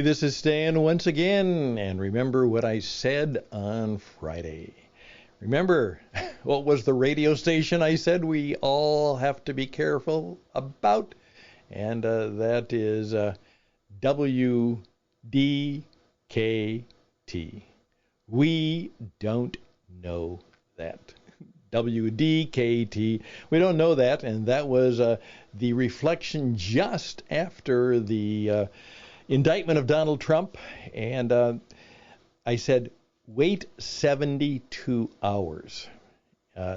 this is Stan once again, and remember what I said on Friday. Remember, what was the radio station I said we all have to be careful about? And that is WDKT. We don't know that. WDKT. We don't know that, and that was the reflection just after the indictment of Donald Trump. And I said, wait 72 hours.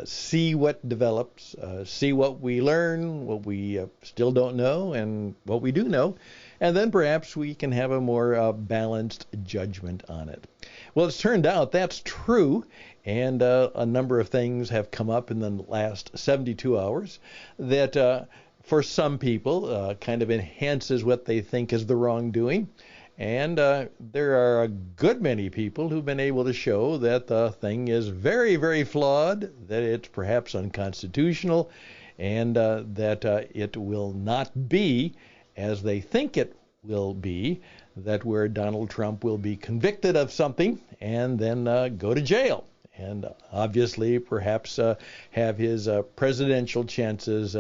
See what develops, see what we learn, what we still don't know, and what we do know, and then perhaps we can have a more balanced judgment on it. Well, it's turned out that's true, and a number of things have come up in the last 72 hours that for some people kind of enhances what they think is the wrongdoing. And there are a good many people who've been able to show that the thing is very, very flawed, that it's perhaps unconstitutional, and that it will not be as they think it will be, that where Donald Trump will be convicted of something and then go to jail. And obviously perhaps have his presidential chances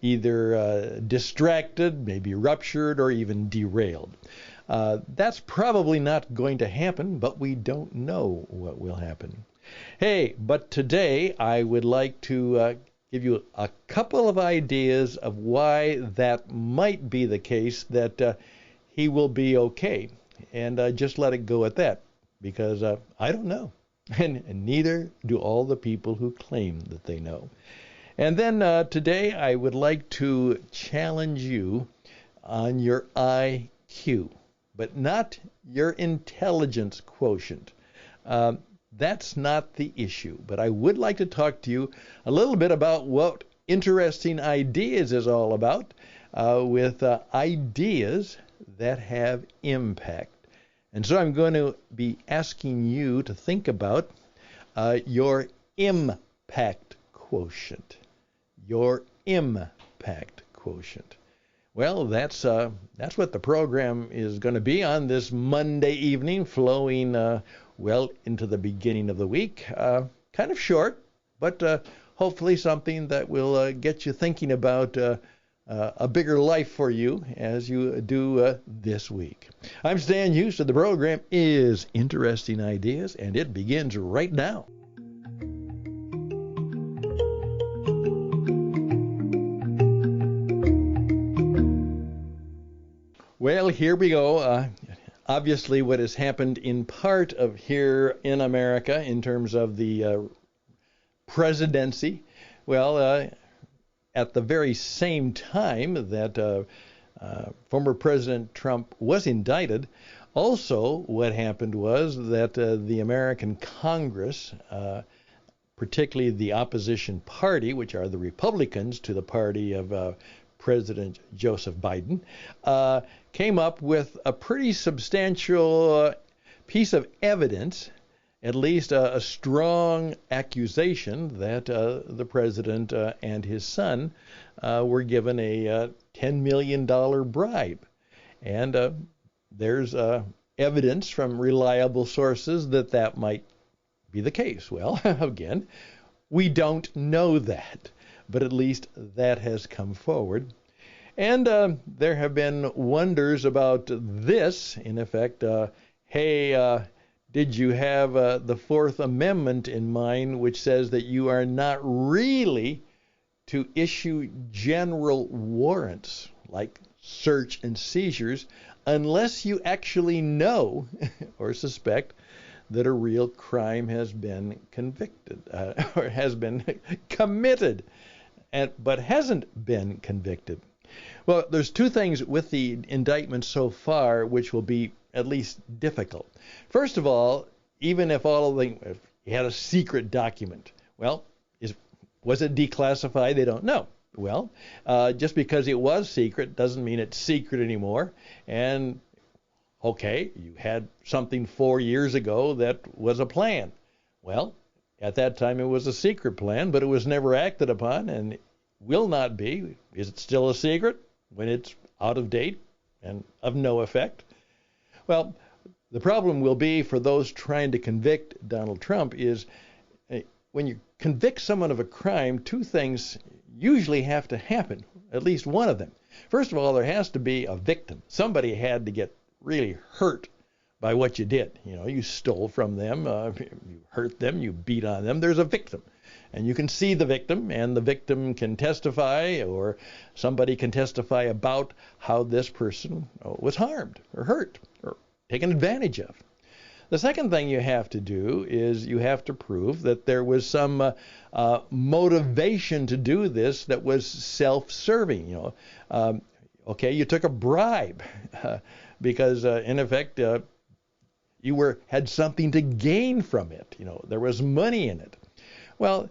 either distracted, maybe ruptured, or even derailed. That's probably not going to happen, but we don't know what will happen. Hey, but today I would like to give you a couple of ideas of why that might be the case, that he will be okay. And just let it go at that, because I don't know. And neither do all the people who claim that they know. And then today I would like to challenge you on your IQ, but not your intelligence quotient. That's not the issue. But I would like to talk to you a little bit about what Interesting Ideas is all about, with ideas that have impact. And so I'm going to be asking you to think about your impact quotient. Your impact quotient. Well, that's what the program is going to be on this Monday evening, flowing well into the beginning of the week. Kind of short, but hopefully something that will get you thinking about a bigger life for you as you do this week. I'm Stan Houston. The program is Interesting Ideas, and it begins right now. Well, here we go. Obviously, what has happened in part of here in America in terms of the presidency, well, at the very same time that former President Trump was indicted, also what happened was that the American Congress, particularly the opposition party, which are the Republicans to the party of President Joseph Biden, came up with a pretty substantial piece of evidence, at least a strong accusation that the president and his son were given a $10 million bribe. And there's evidence from reliable sources that that might be the case. Well, again, we don't know that, but at least that has come forward. And there have been wonders about this, in effect, hey, did you have the Fourth Amendment in mind, which says that you are not really to issue general warrants, like search and seizures, unless you actually know or suspect that a real crime has been convicted or has been committed, but hasn't been convicted. Well, there's two things with the indictment so far which will be at least difficult. First of all, even if if you had a secret document, well, was it declassified? They don't know. Well, just because it was secret doesn't mean it's secret anymore. And okay, you had something 4 years ago that was a plan. Well, at that time it was a secret plan, but it was never acted upon and will not be. Is it still a secret when it's out of date and of no effect? Well, the problem will be for those trying to convict Donald Trump is when you convict someone of a crime, two things usually have to happen, at least one of them. First of all, there has to be a victim. Somebody had to get really hurt by what you did. You know, you stole from them, you hurt them, you beat on them. There's a victim. And you can see the victim, and the victim can testify, or somebody can testify about how this person was harmed or hurt or taken advantage of. The second thing you have to do is you have to prove that there was some motivation to do this that was self-serving. You know, okay, you took a bribe because in effect you had something to gain from it. You know, there was money in it. Well,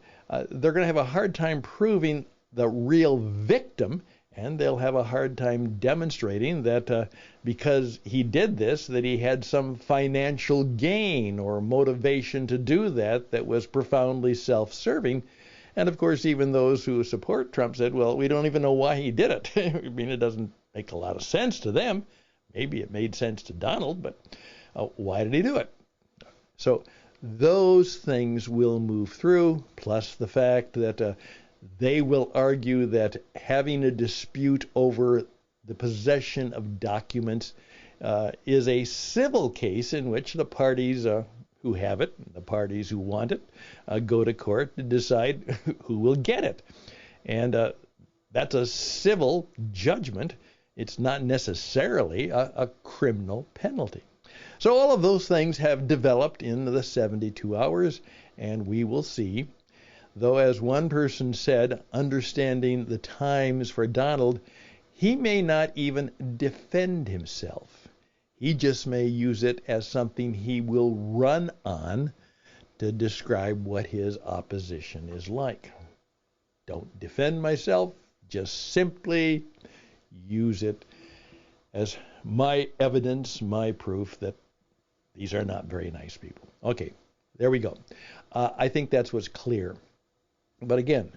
they're going to have a hard time proving the real victim, and they'll have a hard time demonstrating that because he did this, that he had some financial gain or motivation to do that was profoundly self-serving. And of course, even those who support Trump said, well, we don't even know why he did it. I mean, it doesn't make a lot of sense to them. Maybe it made sense to Donald, but why did he do it? So those things will move through, plus the fact that they will argue that having a dispute over the possession of documents is a civil case in which the parties who have it, the parties who want it, go to court to decide who will get it. And that's a civil judgment. It's not necessarily a criminal penalty. So all of those things have developed in the 72 hours, and we will see. Though, as one person said, understanding the times for Donald, he may not even defend himself. He just may use it as something he will run on to describe what his opposition is like. Don't defend myself, just simply use it as my evidence, my proof that these are not very nice people. Okay, there we go. I think that's what's clear. But again,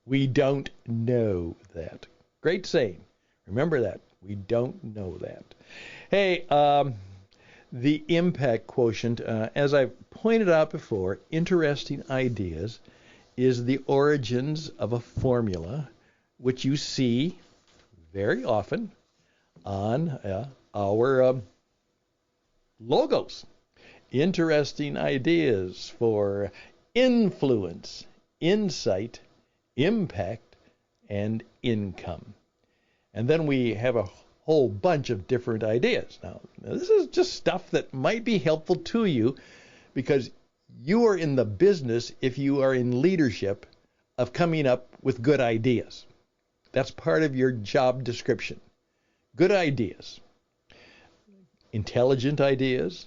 we don't know that. Great saying. Remember that. We don't know that. Hey, the impact quotient, as I've pointed out before, interesting ideas, is the origins of a formula which you see very often on our logos. Interesting ideas for influence, insight, impact, and income. And then we have a whole bunch of different ideas. Now, this is just stuff that might be helpful to you because you are in the business, if you are in leadership, of coming up with good ideas. That's part of your job description. Good ideas. Intelligent ideas,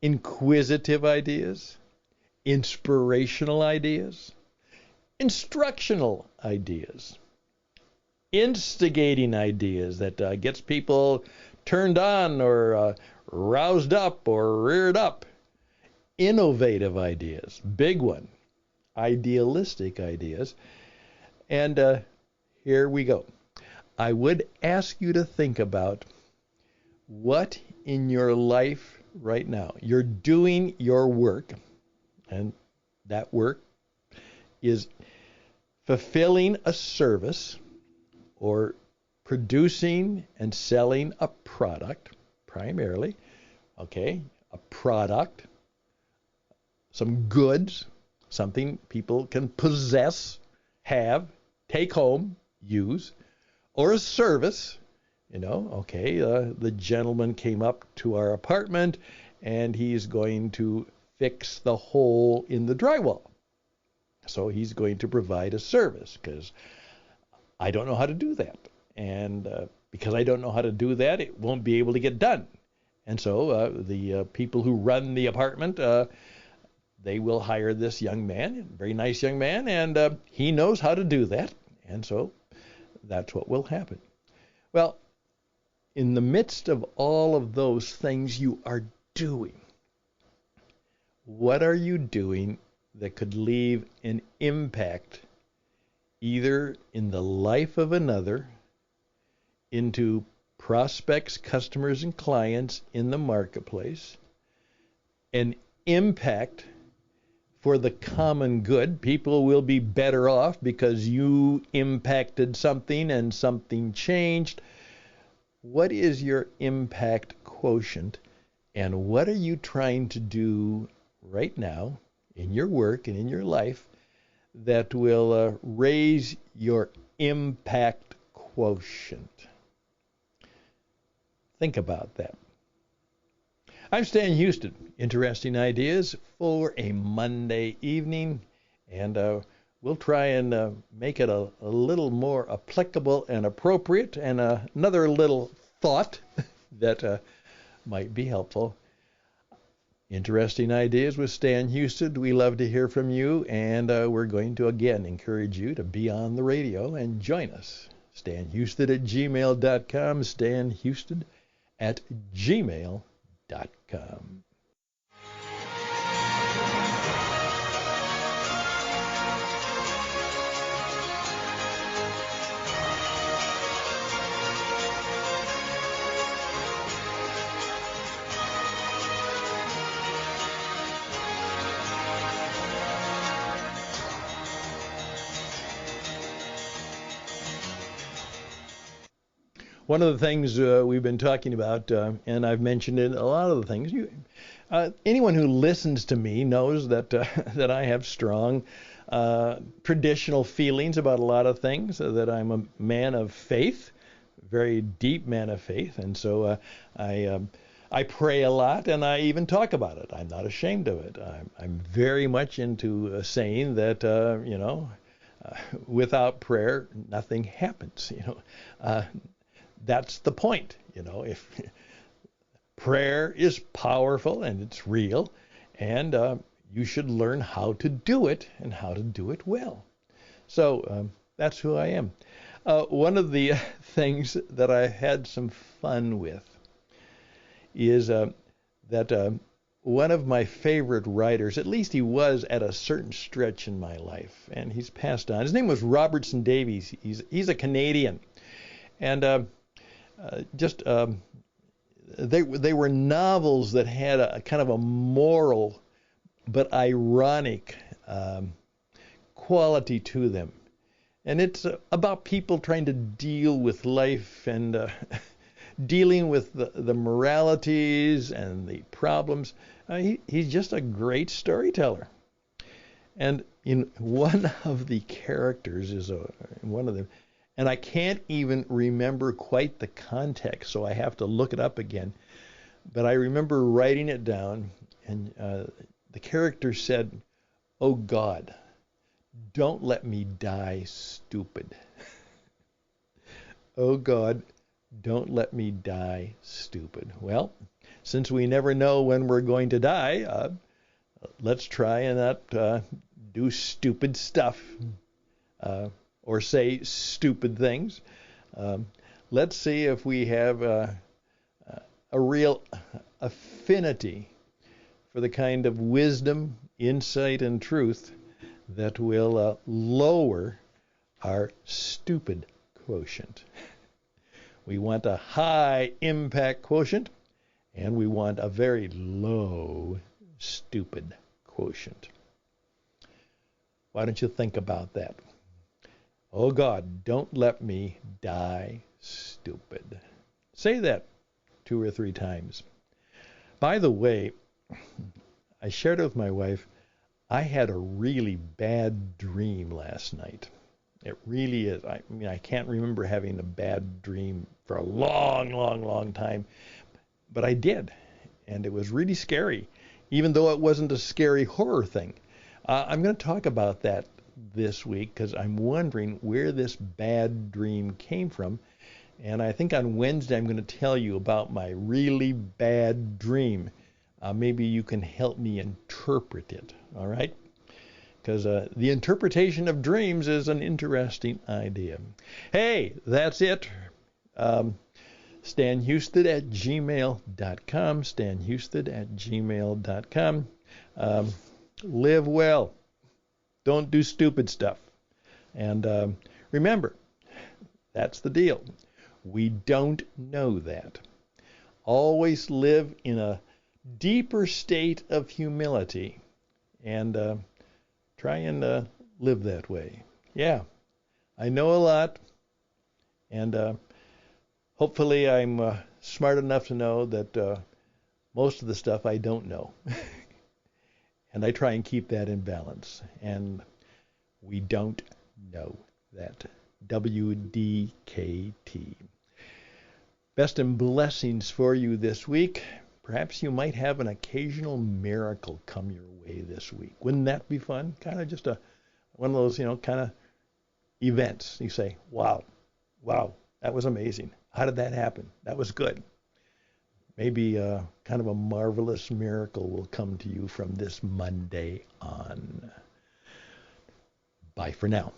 inquisitive ideas, inspirational ideas, instructional ideas, instigating ideas that gets people turned on or roused up or reared up, innovative ideas, big one, idealistic ideas. And here we go. I would ask you to think about what in your life right now, you're doing your work, and that work is fulfilling a service or producing and selling a product, primarily, okay, a product, some goods, something people can possess, have, take home, use, or a service. You know, okay, the gentleman came up to our apartment and he's going to fix the hole in the drywall. So he's going to provide a service because I don't know how to do that. And because I don't know how to do that, it won't be able to get done. And so the people who run the apartment, they will hire this young man, very nice young man, and he knows how to do that. And so that's what will happen. Well, in the midst of all of those things you are doing, what are you doing that could leave an impact either in the life of another, into prospects, customers, and clients in the marketplace, an impact for the common good. People will be better off because you impacted something and something changed. What is your impact quotient, and what are you trying to do right now in your work and in your life that will raise your impact quotient? Think about that. I'm Stan Houston. Interesting ideas for a Monday evening, and we'll try and make it a little more applicable and appropriate, and another little thought that might be helpful. Interesting ideas with Stan Houston. We love to hear from you, and we're going to again encourage you to be on the radio and join us. StanHouston@gmail.com. StanHouston@gmail.com. One of the things we've been talking about, and I've mentioned in a lot of the things, anyone who listens to me knows that that I have strong traditional feelings about a lot of things, that I'm a man of faith, very deep man of faith, and so I pray a lot, and I even talk about it. I'm not ashamed of it. I'm very much into saying that, without prayer, nothing happens. That's the point. If prayer is powerful and it's real, and you should learn how to do it and how to do it well. So that's who I am. One of the things that I had some fun with is that one of my favorite writers, at least he was at a certain stretch in my life, and he's passed on. His name was Robertson Davies. He's a Canadian, and they were novels that had a kind of a moral but ironic quality to them. And it's about people trying to deal with life and dealing with the moralities and the problems. He's just a great storyteller. And in one of the characters is one of them, and I can't even remember quite the context, so I have to look it up again. But I remember writing it down, and the character said, "Oh God, don't let me die stupid." Oh God, don't let me die stupid. Well, since we never know when we're going to die, let's try and not do stupid stuff. Or say stupid things. Let's see if we have a real affinity for the kind of wisdom, insight, and truth that will lower our stupid quotient. We want a high impact quotient, and we want a very low stupid quotient. Why don't you think about that? Oh God, don't let me die stupid. Say that 2 or 3 times. By the way, I shared it with my wife. I had a really bad dream last night. It really is. I can't remember having a bad dream for a long, long, long time. But I did. And it was really scary, even though it wasn't a scary horror thing. I'm going to talk about that this week because I'm wondering where this bad dream came from. And I think on Wednesday I'm going to tell you about my really bad dream. Maybe you can help me interpret it, all right? Because the interpretation of dreams is an interesting idea. Hey, that's it. StanHouston@gmail.com. StanHouston@gmail.com. Live well. Don't do stupid stuff. And remember, that's the deal. We don't know that. Always live in a deeper state of humility and try and live that way. Yeah, I know a lot, and hopefully I'm smart enough to know that most of the stuff I don't know. And I try and keep that in balance. And we don't know that. WDKT. Best and blessings for you this week. Perhaps you might have an occasional miracle come your way this week. Wouldn't that be fun? Kind of just one of those, kind of events. You say, wow, that was amazing. How did that happen? That was good. Maybe kind of a marvelous miracle will come to you from this Monday on. Bye for now.